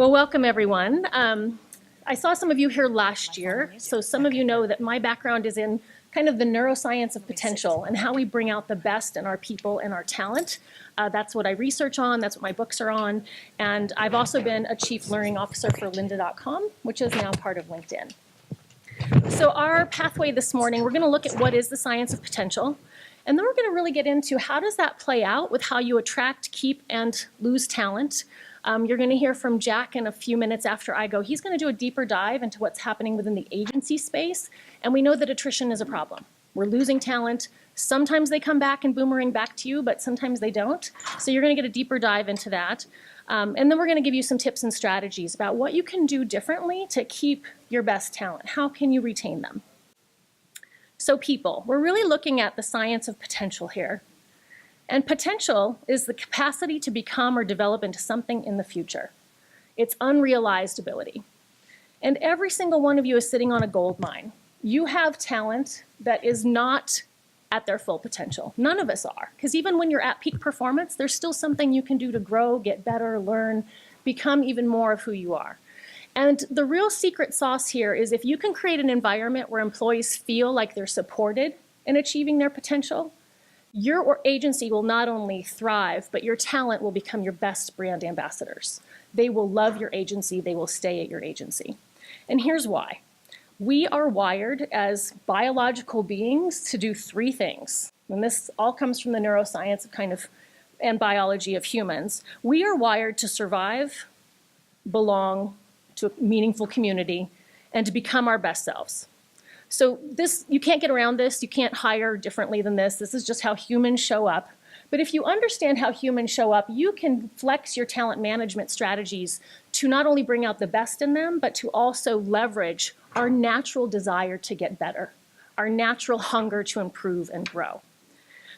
Well, welcome everyone. I saw some of you here last year, so some of you know that my background is in kind of the neuroscience of potential and how we bring out the best in our people and our talent. That's what I research on, that's what my books are on, and I've also been a chief learning officer for lynda.com, which is now part of LinkedIn. So our pathway this morning, we're going to look at what is the science of potential, and then we're going to really get into how does that play out with how you attract, keep, and lose talent. You're going to hear from Jack in a few minutes after I go. He's going to do a deeper dive into what's happening within the agency space, and we know that attrition is a problem. We're losing talent. Sometimes they come back and boomerang back to you, but sometimes they don't. So you're going to get a deeper dive into that. And then we're going to give you some tips and strategies about what you can do differently to keep your best talent. How can you retain them? So people, we're really looking at the science of potential here. And potential is the capacity to become or develop into something in the future. It's unrealized ability. And every single one of you is sitting on a gold mine. You have talent that is not at their full potential. None of us are, because even when you're at peak performance, there's still something you can do to grow, get better, learn, become even more of who you are. And the real secret sauce here is if you can create an environment where employees feel like they're supported in achieving their potential, your agency will not only thrive, but your talent will become your best brand ambassadors. They will love your agency, they will stay at your agency. And here's why. We are wired as biological beings to do three things. And this all comes from the neuroscience and biology of humans. We are wired to survive, belong to a meaningful community, and to become our best selves. So this, you can't get around this, you can't hire differently than this. This is just how humans show up. But if you understand how humans show up, you can flex your talent management strategies to not only bring out the best in them, but to also leverage our natural desire to get better, our natural hunger to improve and grow.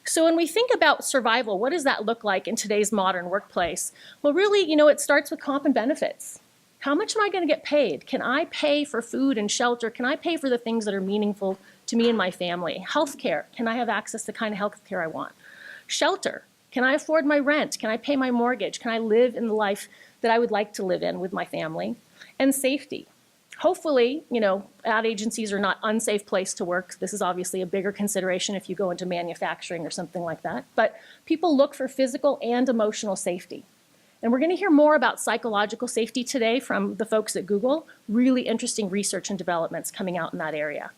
So when we think about survival, what does that look like in today's modern workplace? Well, really, it starts with comp and benefits. How much am I going to get paid? Can I pay for food and shelter? Can I pay for the things that are meaningful to me and my family? Healthcare, can I have access to the kind of healthcare I want? Shelter, can I afford my rent? Can I pay my mortgage? Can I live in the life that I would like to live in with my family? And safety. Hopefully, ad agencies are not an unsafe place to work. This is obviously a bigger consideration if you go into manufacturing or something like that. But people look for physical and emotional safety. And we're going to hear more about psychological safety today from the folks at Google. Really interesting research and developments coming out in that area.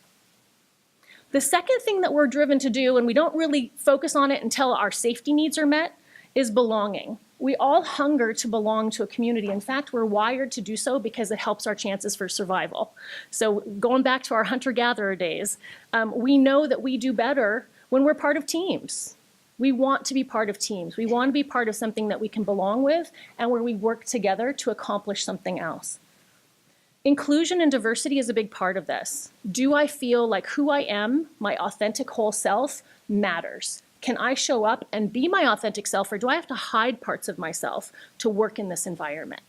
The second thing that we're driven to do, and we don't really focus on it until our safety needs are met, is belonging. We all hunger to belong to a community. In fact, we're wired to do so because it helps our chances for survival. So going back to our hunter-gatherer days, we know that we do better when we're part of teams. We want to be part of teams. We want to be part of something that we can belong with and where we work together to accomplish something else. Inclusion and diversity is a big part of this. Do I feel like who I am, my authentic whole self, matters? Can I show up and be my authentic self, or do I have to hide parts of myself to work in this environment?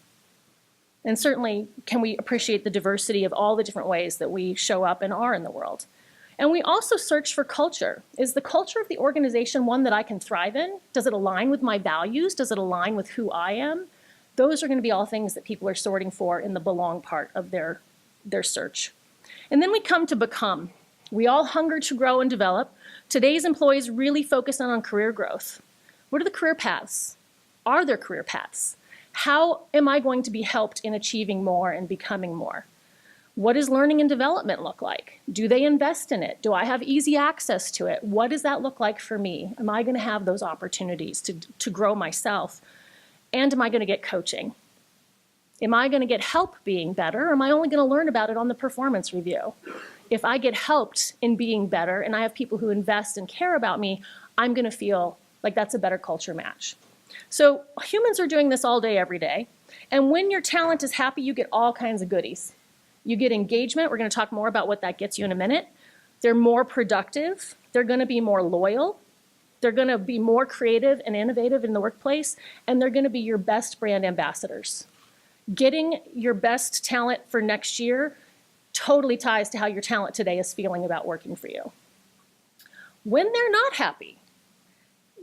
And certainly, can we appreciate the diversity of all the different ways that we show up and are in the world? And we also search for culture. Is the culture of the organization one that I can thrive in? Does it align with my values? Does it align with who I am? Those are going to be all things that people are sorting for in the belong part of their search. And then we come to become. We all hunger to grow and develop. Today's employees really focus on career growth. What are the career paths? Are there career paths? How am I going to be helped in achieving more and becoming more? What does learning and development look like? Do they invest in it? Do I have easy access to it? What does that look like for me? Am I going to have those opportunities to grow myself? And am I going to get coaching? Am I going to get help being better? Or am I only going to learn about it on the performance review? If I get helped in being better and I have people who invest and care about me, I'm going to feel like that's a better culture match. So humans are doing this all day, every day. And when your talent is happy, you get all kinds of goodies. You get engagement. We're going to talk more about what that gets you in a minute. They're more productive. They're going to be more loyal. They're going to be more creative and innovative in the workplace. And they're going to be your best brand ambassadors. Getting your best talent for next year totally ties to how your talent today is feeling about working for you. When they're not happy,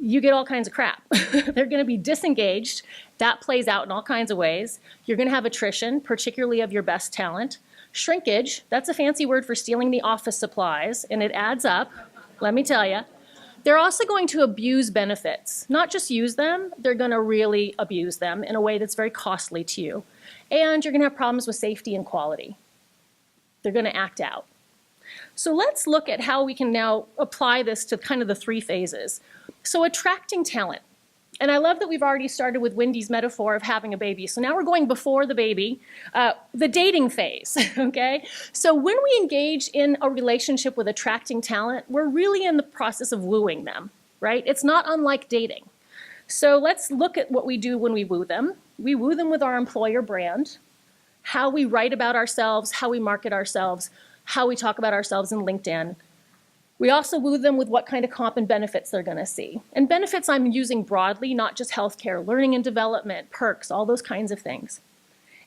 you get all kinds of crap. They're going to be disengaged. That plays out in all kinds of ways. You're going to have attrition, particularly of your best talent. Shrinkage, that's a fancy word for stealing the office supplies, and it adds up, let me tell you. They're also going to abuse benefits. Not just use them, they're going to really abuse them in a way that's very costly to you. And you're going to have problems with safety and quality. They're going to act out. So let's look at how we can now apply this to kind of the three phases. So attracting talent. And I love that we've already started with Wendy's metaphor of having a baby. So now we're going before the baby, the dating phase, okay? So when we engage in a relationship with attracting talent, we're really in the process of wooing them, right? It's not unlike dating. So let's look at what we do when we woo them. We woo them with our employer brand, how we write about ourselves, how we market ourselves, how we talk about ourselves in LinkedIn. We also woo them with what kind of comp and benefits they're going to see. And benefits I'm using broadly, not just healthcare, learning and development, perks, all those kinds of things.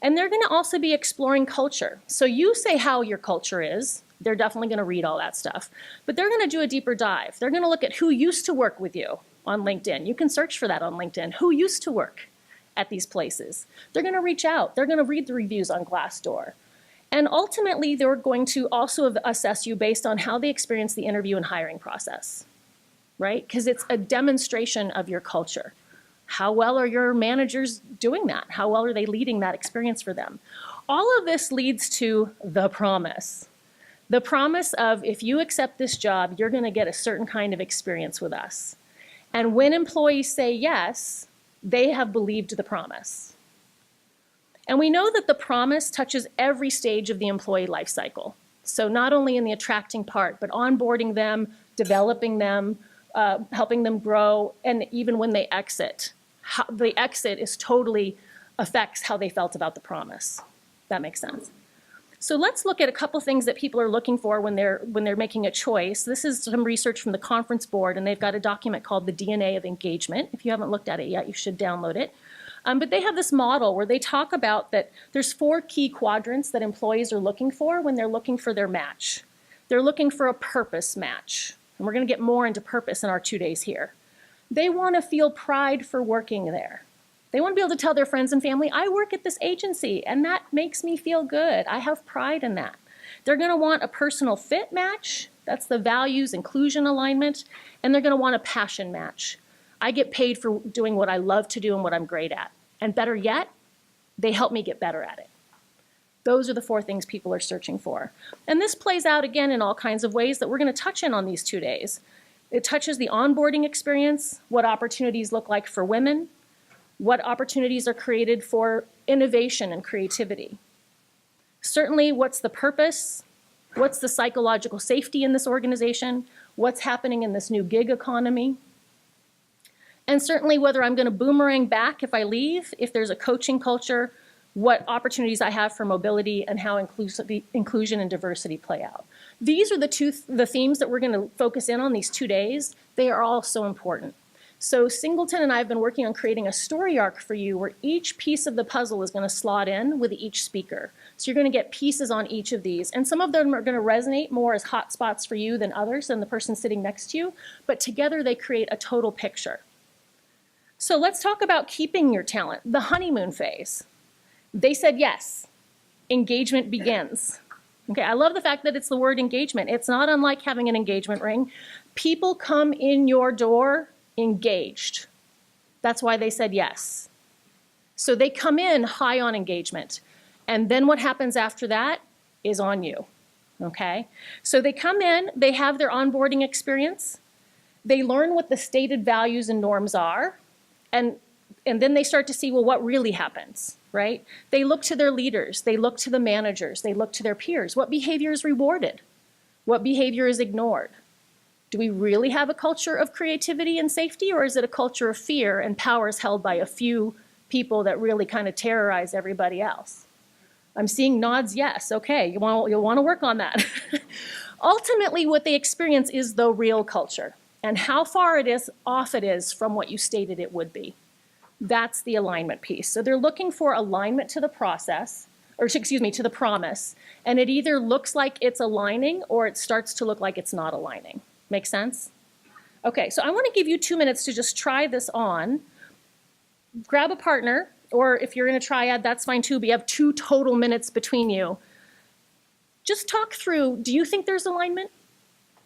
And they're going to also be exploring culture. So you say how your culture is. They're definitely going to read all that stuff. But they're going to do a deeper dive. They're going to look at who used to work with you on LinkedIn. You can search for that on LinkedIn. Who used to work at these places? They're going to reach out. They're going to read the reviews on Glassdoor. And ultimately, they're going to also assess you based on how they experience the interview and hiring process, right? Because it's a demonstration of your culture. How well are your managers doing that? How well are they leading that experience for them? All of this leads to the promise. The promise of, if you accept this job, you're going to get a certain kind of experience with us. And when employees say yes, they have believed the promise. And we know that the promise touches every stage of the employee life cycle. So not only in the attracting part, but onboarding them, developing them, helping them grow, and even when they exit. The exit is totally affects how they felt about the promise. That makes sense. So let's look at a couple things that people are looking for when they're making a choice. This is some research from the Conference Board, and they've got a document called the DNA of Engagement. If you haven't looked at it yet, you should download it. But they have this model where they talk about that there's 4 key quadrants that employees are looking for when they're looking for their match. They're looking for a purpose match. And we're going to get more into purpose in our 2 days here. They want to feel pride for working there. They want to be able to tell their friends and family, I work at this agency, and that makes me feel good. I have pride in that. They're going to want a personal fit match. That's the values, inclusion alignment. And they're going to want a passion match. I get paid for doing what I love to do and what I'm great at. And better yet, they help me get better at it. Those are the 4 things people are searching for. And this plays out again in all kinds of ways that we're going to touch on these 2 days. It touches the onboarding experience, what opportunities look like for women, what opportunities are created for innovation and creativity. Certainly, what's the purpose? What's the psychological safety in this organization? What's happening in this new gig economy? And certainly whether I'm going to boomerang back if I leave, if there's a coaching culture, what opportunities I have for mobility, and how inclusion and diversity play out. These are the themes that we're going to focus in on these 2 days. They are all so important. So Singleton and I have been working on creating a story arc for you where each piece of the puzzle is going to slot in with each speaker. So you're going to get pieces on each of these. And some of them are going to resonate more as hot spots for you than others, than the person sitting next to you. But together they create a total picture. So let's talk about keeping your talent, the honeymoon phase. They said yes. Engagement begins. Okay, I love the fact that it's the word engagement. It's not unlike having an engagement ring. People come in your door engaged. That's why they said yes. So they come in high on engagement. And then what happens after that is on you. Okay? So they come in, they have their onboarding experience. They learn what the stated values and norms are. And then they start to see, well, what really happens, right? They look to their leaders. They look to the managers. They look to their peers. What behavior is rewarded? What behavior is ignored? Do we really have a culture of creativity and safety, or is it a culture of fear and power is held by a few people that really kind of terrorize everybody else? I'm seeing nods yes. Okay, you'll want to work on that. Ultimately, what they experience is the real culture. And how far off it is from what you stated it would be. That's the alignment piece. So they're looking for alignment to the process, or excuse me, to the promise. And it either looks like it's aligning or it starts to look like it's not aligning. Make sense? Okay, so I want to give you 2 minutes to just try this on. Grab a partner, or if you're in a triad, that's fine too, but you have 2 total minutes between you. Just talk through, do you think there's alignment?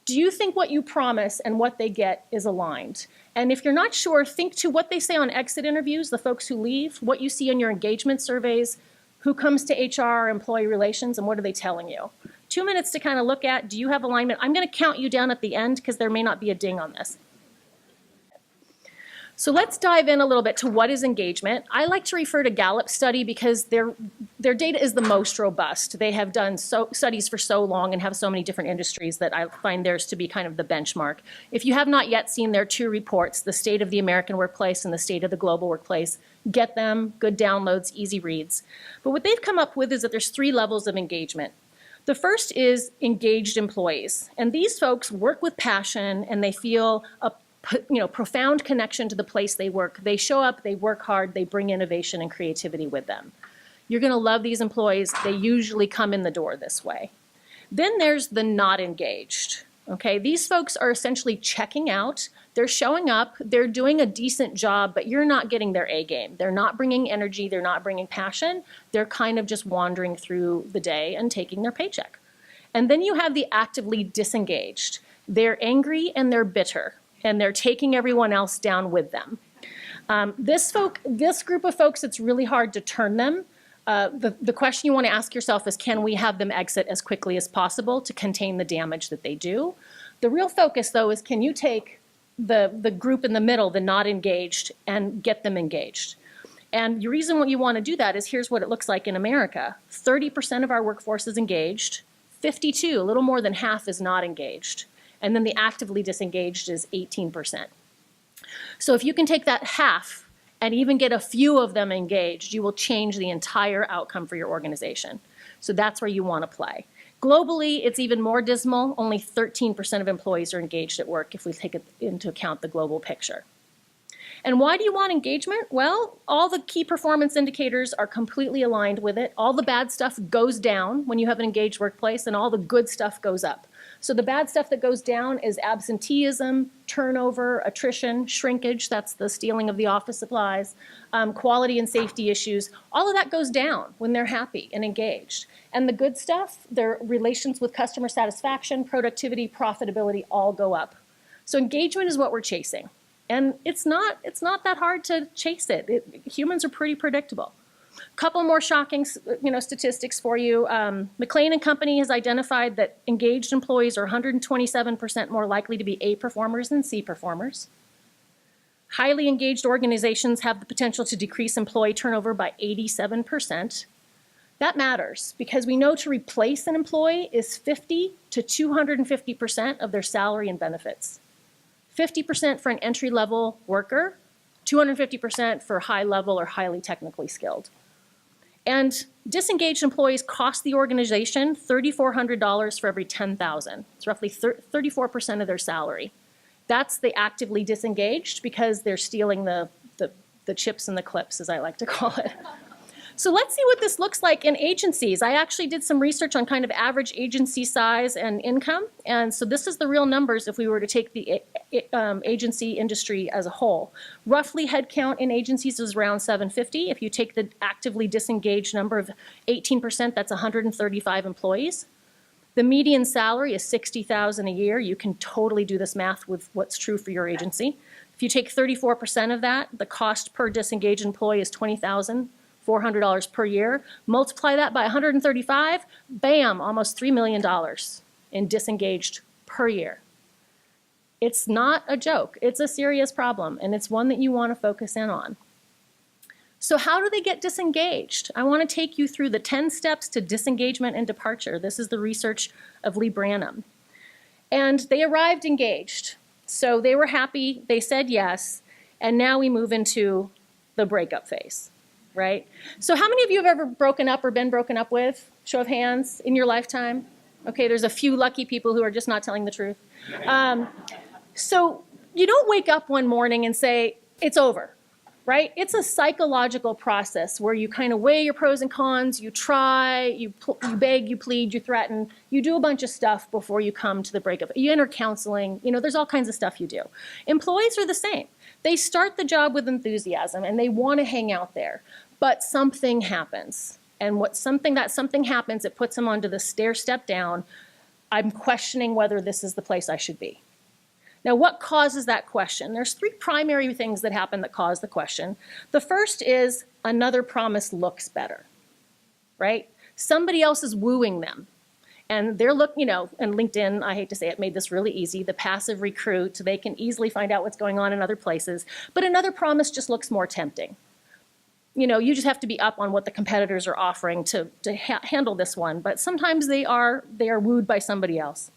Do you think what you promise and what they get is aligned? And if you're not sure, think to what they say on exit interviews, the folks who leave, what you see in your engagement surveys, who comes to HR, employee relations, and what are they telling you? 2 minutes to kind of look at, do you have alignment? I'm going to count you down at the end because there may not be a ding on this. So let's dive in a little bit to what is engagement. I like to refer to Gallup study because their data is the most robust. They have done studies for so long and have so many different industries that I find theirs to be kind of the benchmark. If you have not yet seen their 2 reports, the State of the American Workplace and the State of the Global Workplace, get them, good downloads, easy reads. But what they've come up with is that there's 3 levels of engagement. The first is engaged employees. And these folks work with passion and they feel a profound connection to the place they work. They show up, they work hard, they bring innovation and creativity with them. You're going to love these employees. They usually come in the door this way. Then there's the not engaged. Okay, these folks are essentially checking out. They're showing up, they're doing a decent job, but you're not getting their A game. They're not bringing energy, they're not bringing passion. They're kind of just wandering through the day and taking their paycheck. And then you have the actively disengaged. They're angry and they're bitter, and they're taking everyone else down with them. This group of folks, it's really hard to turn them. The question you want to ask yourself is, can we have them exit as quickly as possible to contain the damage that they do? The real focus, though, is can you take the group in the middle, the not engaged, and get them engaged? And the reason why you want to do that is here's what it looks like in America. 30% of our workforce is engaged. 52, a little more than half, is not engaged. And then the actively disengaged is 18%. So if you can take that half and even get a few of them engaged, you will change the entire outcome for your organization. So that's where you want to play. Globally, it's even more dismal. Only 13% of employees are engaged at work if we take into account the global picture. And why do you want engagement? Well, all the key performance indicators are completely aligned with it. All the bad stuff goes down when you have an engaged workplace, and all the good stuff goes up. So the bad stuff that goes down is absenteeism, turnover, attrition, shrinkage, that's the stealing of the office supplies, quality and safety issues. All of that goes down when they're happy and engaged. And the good stuff, their relations with customer satisfaction, productivity, profitability, all go up. So engagement is what we're chasing. And it's not that hard to chase it. Humans are pretty predictable. Couple more shocking statistics for you. McLean and Company has identified that engaged employees are 127% more likely to be A performers than C performers. Highly engaged organizations have the potential to decrease employee turnover by 87%. That matters because we know to replace an employee is 50 to 250% of their salary and benefits. 50% for an entry-level worker, 250% for high-level or highly technically skilled. And disengaged employees cost the organization $3,400 for every 10,000. It's roughly 34% of their salary. That's the actively disengaged because they're stealing the chips and the clips, as I like to call it. So let's see what this looks like in agencies. I actually did some research on kind of average agency size and income. And so this is the real numbers if we were to take the agency industry as a whole. Roughly headcount in agencies is around 750. If you take the actively disengaged number of 18%, that's 135 employees. The median salary is $60,000 a year. You can totally do this math with what's true for your agency. If you take 34% of that, the cost per disengaged employee is $20,400 per year. Multiply that by 135, bam, almost $3 million in disengaged per year. It's not a joke. It's a serious problem, and it's one that you want to focus in on. So how do they get disengaged? I want to take you through the 10 steps to disengagement and departure. This is the research of Lee Branham. And they arrived engaged. So they were happy, they said yes, and now we move into the breakup phase. Right? So how many of you have ever broken up or been broken up with? Show of hands in your lifetime. Okay, there's a few lucky people who are just not telling the truth. So you don't wake up one morning and say, it's over, right? It's a psychological process where you kind of weigh your pros and cons, you try, you beg, you plead, you threaten, you do a bunch of stuff before you come to the break of it. You enter counseling, you know, there's all kinds of stuff you do. Employees are the same. They start the job with enthusiasm and they want to hang out there, but something happens. And something happens, it puts them onto the stair step down. I'm questioning whether this is the place I should be. Now, what causes that question? There's three primary things that happen that cause the question. The first is another promise looks better, right? Somebody else is wooing them. And they're and LinkedIn, I hate to say it, made this really easy. The passive recruit, they can easily find out what's going on in other places. But another promise just looks more tempting. You know, you just have to be up on what the competitors are offering to handle this one. But sometimes they are wooed by somebody else.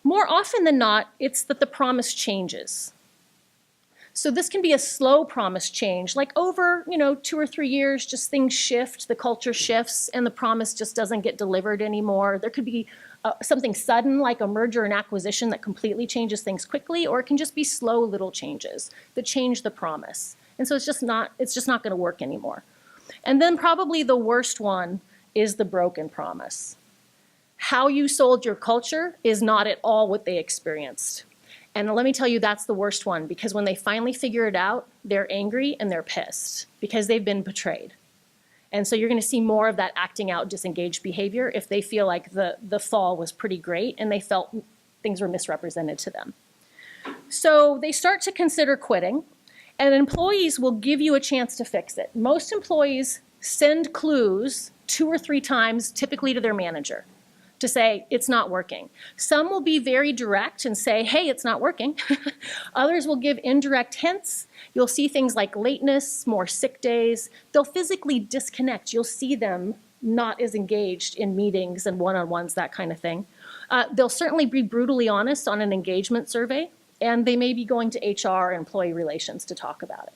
More often than not, it's that the promise changes. So this can be a slow promise change, like over 2 or 3 years, just things shift, the culture shifts, and the promise just doesn't get delivered anymore. There could be something sudden, like a merger and acquisition that completely changes things quickly, or it can just be slow little changes that change the promise. And so it's just not going to work anymore. And then probably the worst one is the broken promise. How you sold your culture is not at all what they experienced. And let me tell you, that's the worst one, because when they finally figure it out, they're angry and they're pissed because they've been betrayed. And so you're going to see more of that acting out disengaged behavior if they feel like the fall was pretty great and they felt things were misrepresented to them. So they start to consider quitting, and employees will give you a chance to fix it. Most employees send clues 2 or 3 times, typically to their manager, to say, it's not working. Some will be very direct and say, hey, it's not working. Others will give indirect hints. You'll see things like lateness, more sick days. They'll physically disconnect. You'll see them not as engaged in meetings and one-on-ones, that kind of thing. They'll certainly be brutally honest on an engagement survey, and they may be going to HR and employee relations to talk about it.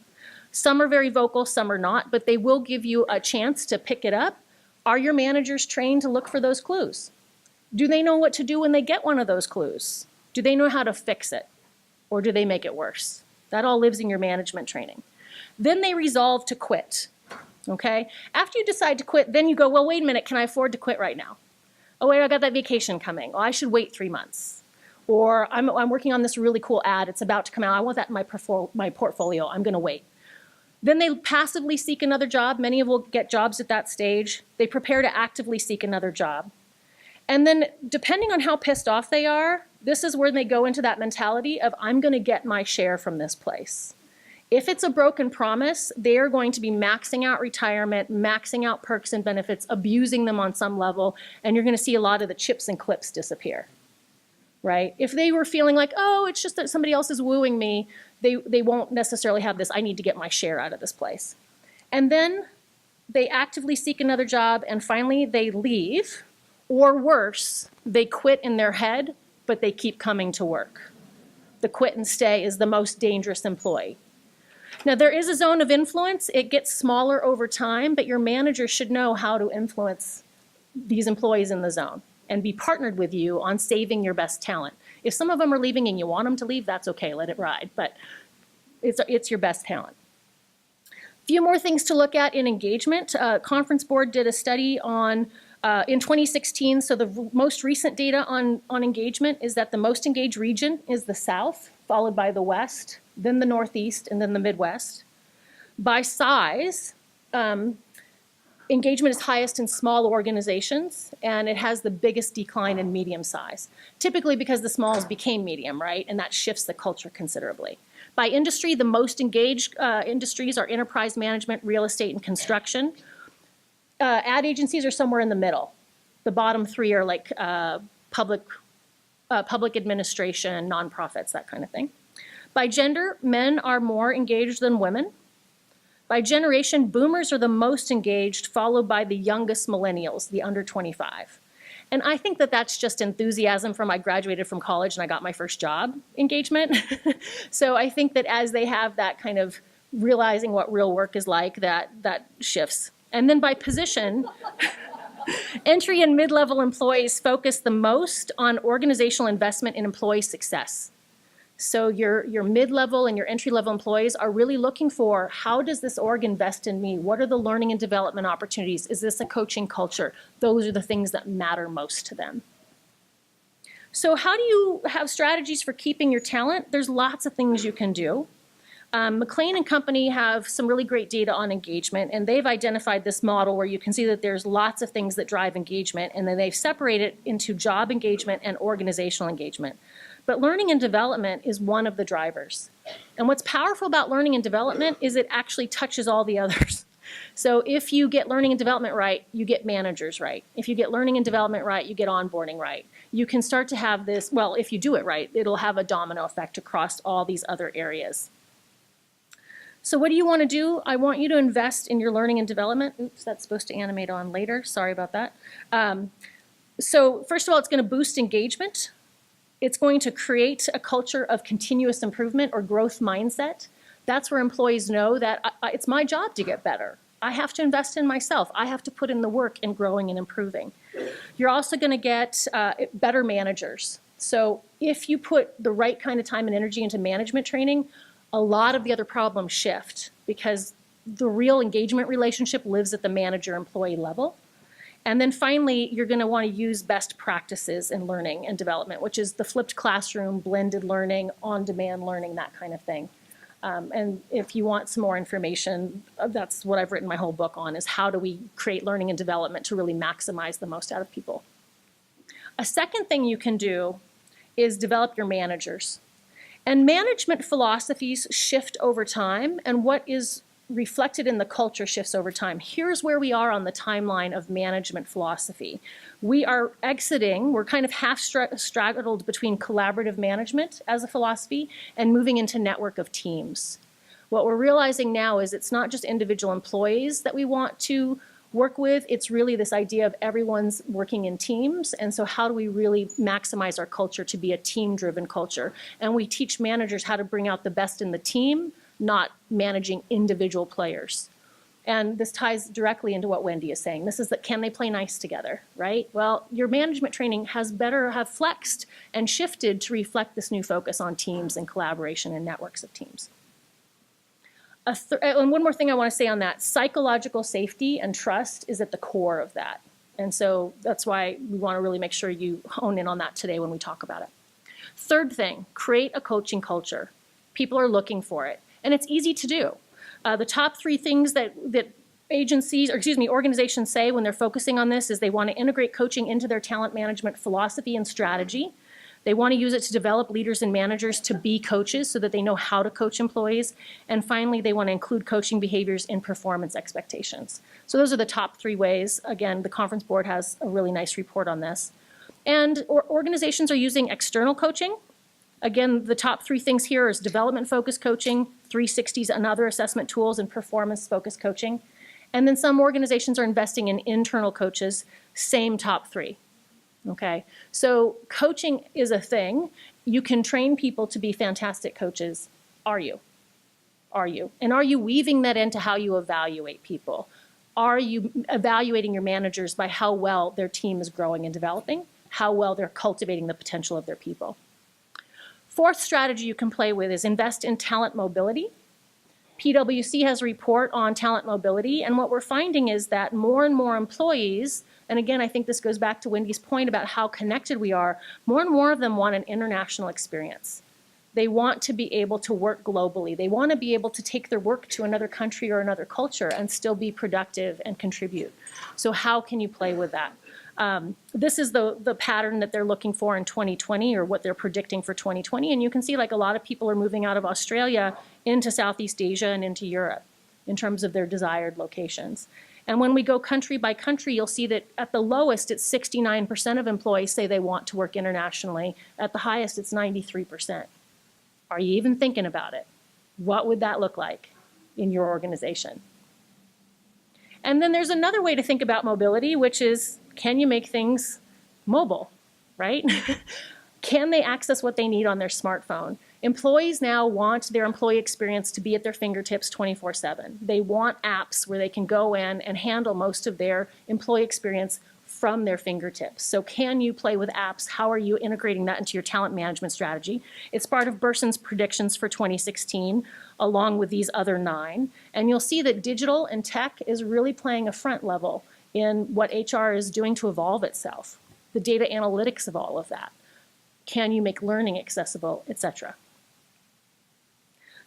Some are very vocal, some are not, but they will give you a chance to pick it up. Are your managers trained to look for those clues? Do they know what to do when they get one of those clues? Do they know how to fix it? Or do they make it worse? That all lives in your management training. Then they resolve to quit, okay? After you decide to quit, then you go, well, wait a minute, can I afford to quit right now? Oh, wait, I got that vacation coming. Oh, I should wait 3 months. Or I'm working on this really cool ad. It's about to come out. I want that in my portfolio. I'm going to wait. Then they passively seek another job. Many will get jobs at that stage. They prepare to actively seek another job. And then depending on how pissed off they are, this is where they go into that mentality of, I'm going to get my share from this place. If it's a broken promise, they are going to be maxing out retirement, maxing out perks and benefits, abusing them on some level, and you're going to see a lot of the chips and clips disappear, right? If they were feeling like, oh, it's just that somebody else is wooing me, they won't necessarily have this, I need to get my share out of this place. And then they actively seek another job, and finally they leave. Or worse, they quit in their head, but they keep coming to work. The quit and stay is the most dangerous employee. Now, there is a zone of influence. It gets smaller over time, but your manager should know how to influence these employees in the zone and be partnered with you on saving your best talent. If some of them are leaving and you want them to leave, that's okay, let it ride, but it's your best talent. A few more things to look at in engagement. Conference Board did a study on in 2016, so the most recent data on engagement is that the most engaged region is the South, followed by the West, then the Northeast, and then the Midwest. By size, engagement is highest in small organizations, and it has the biggest decline in medium size, typically because the smalls became medium, right? And that shifts the culture considerably. By industry, the most engaged industries are enterprise management, real estate, and construction. Ad agencies are somewhere in the middle. The bottom 3 are like public administration, nonprofits, that kind of thing. By gender, men are more engaged than women. By generation, boomers are the most engaged, followed by the youngest millennials, the under 25. And I think that that's just enthusiasm from I graduated from college and I got my first job engagement. So I think that as they have that kind of realizing what real work is like, that shifts. And then by position, entry and mid-level employees focus the most on organizational investment in employee success. So your mid-level and your entry-level employees are really looking for, how does this org invest in me? What are the learning and development opportunities? Is this a coaching culture? Those are the things that matter most to them. So how do you have strategies for keeping your talent? There's lots of things you can do. McLean and Company have some really great data on engagement, and they've identified this model where you can see that there's lots of things that drive engagement, and then they've separated it into job engagement and organizational engagement. But learning and development is one of the drivers. And what's powerful about learning and development is it actually touches all the others. So if you get learning and development right, you get managers right. If you get learning and development right, you get onboarding right. You can start to have this, well, if you do it right, it'll have a domino effect across all these other areas. So what do you want to do? I want you to invest in your learning and development. Oops, that's supposed to animate on later. Sorry about that. So first of all, it's going to boost engagement. It's going to create a culture of continuous improvement or growth mindset. That's where employees know that it's my job to get better. I have to invest in myself. I have to put in the work in growing and improving. You're also going to get better managers. So if you put the right kind of time and energy into management training, a lot of the other problems shift because the real engagement relationship lives at the manager-employee level. And then finally, you're going to want to use best practices in learning and development, which is the flipped classroom, blended learning, on-demand learning, that kind of thing. And if you want some more information, that's what I've written my whole book on, is how do we create learning and development to really maximize the most out of people. A second thing you can do is develop your managers. And management philosophies shift over time, and what is reflected in the culture shifts over time. Here's where we are on the timeline of management philosophy. We are exiting, we're kind of half straggled between collaborative management as a philosophy and moving into network of teams. What we're realizing now is it's not just individual employees that we want to work with, it's really this idea of everyone's working in teams, and so how do we really maximize our culture to be a team-driven culture? And we teach managers how to bring out the best in the team, not managing individual players. And this ties directly into what Wendy is saying. This is that, can they play nice together, right? Well, your management training has better have flexed and shifted to reflect this new focus on teams and collaboration and networks of teams. And one more thing I want to say on that, psychological safety and trust is at the core of that. And so that's why we want to really make sure you hone in on that today when we talk about it. Third thing, create a coaching culture. People are looking for it. And it's easy to do. The top three things that organizations say when they're focusing on this is they want to integrate coaching into their talent management philosophy and strategy. They want to use it to develop leaders and managers to be coaches so that they know how to coach employees. And finally, they want to include coaching behaviors in performance expectations. So those are the top three ways. Again, the conference board has a really nice report on this. And organizations are using external coaching. Again, the top three things here is development-focused coaching, 360s and other assessment tools, and performance-focused coaching. And then some organizations are investing in internal coaches, same top three. Okay, so coaching is a thing. You can train people to be fantastic coaches. Are you? Are you? And are you weaving that into how you evaluate people? Are you evaluating your managers by how well their team is growing and developing, how well they're cultivating the potential of their people? Fourth strategy you can play with is invest in talent mobility. PwC has a report on talent mobility, and what we're finding is that more and more employees, and again, I think this goes back to Wendy's point about how connected we are, more and more of them want an international experience. They want to be able to work globally. They want to be able to take their work to another country or another culture and still be productive and contribute. So how can you play with that? This is the pattern that they're looking for in 2020, or what they're predicting for 2020. And you can see like a lot of people are moving out of Australia into Southeast Asia and into Europe in terms of their desired locations. And when we go country by country, you'll see that at the lowest, it's 69% of employees say they want to work internationally. At the highest, it's 93%. Are you even thinking about it? What would that look like in your organization? And then there's another way to think about mobility, which is, can you make things mobile, right? Can they access what they need on their smartphone? Employees now want their employee experience to be at their fingertips 24/7. They want apps where they can go in and handle most of their employee experience from their fingertips. So can you play with apps? How are you integrating that into your talent management strategy? It's part of Berson's predictions for 2016, along with these other 9. And you'll see that digital and tech is really playing a front level in what HR is doing to evolve itself, the data analytics of all of that. Can you make learning accessible, etc.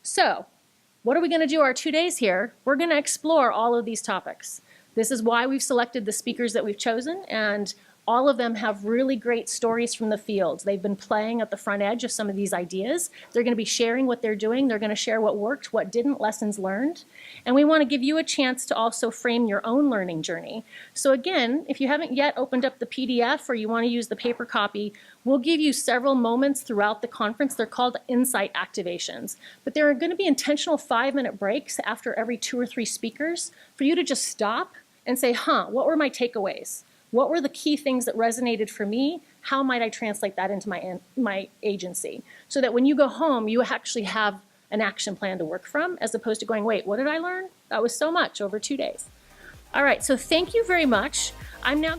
So, what are we going to do our 2 days here? We're going to explore all of these topics. This is why we've selected the speakers that we've chosen, and all of them have really great stories from the field. They've been playing at the front edge of some of these ideas. They're going to be sharing what they're doing. They're going to share what worked, what didn't, lessons learned. And we want to give you a chance to also frame your own learning journey. So again, if you haven't yet opened up the PDF or you want to use the paper copy, we'll give you several moments throughout the conference. They're called insight activations. But there are going to be intentional 5-minute breaks after every 2 or 3 speakers for you to just stop and say, what were my takeaways? What were the key things that resonated for me? How might I translate that into my agency? So that when you go home, you actually have an action plan to work from, as opposed to going, wait, what did I learn? That was so much over 2 days. All right, so thank you very much. I'm now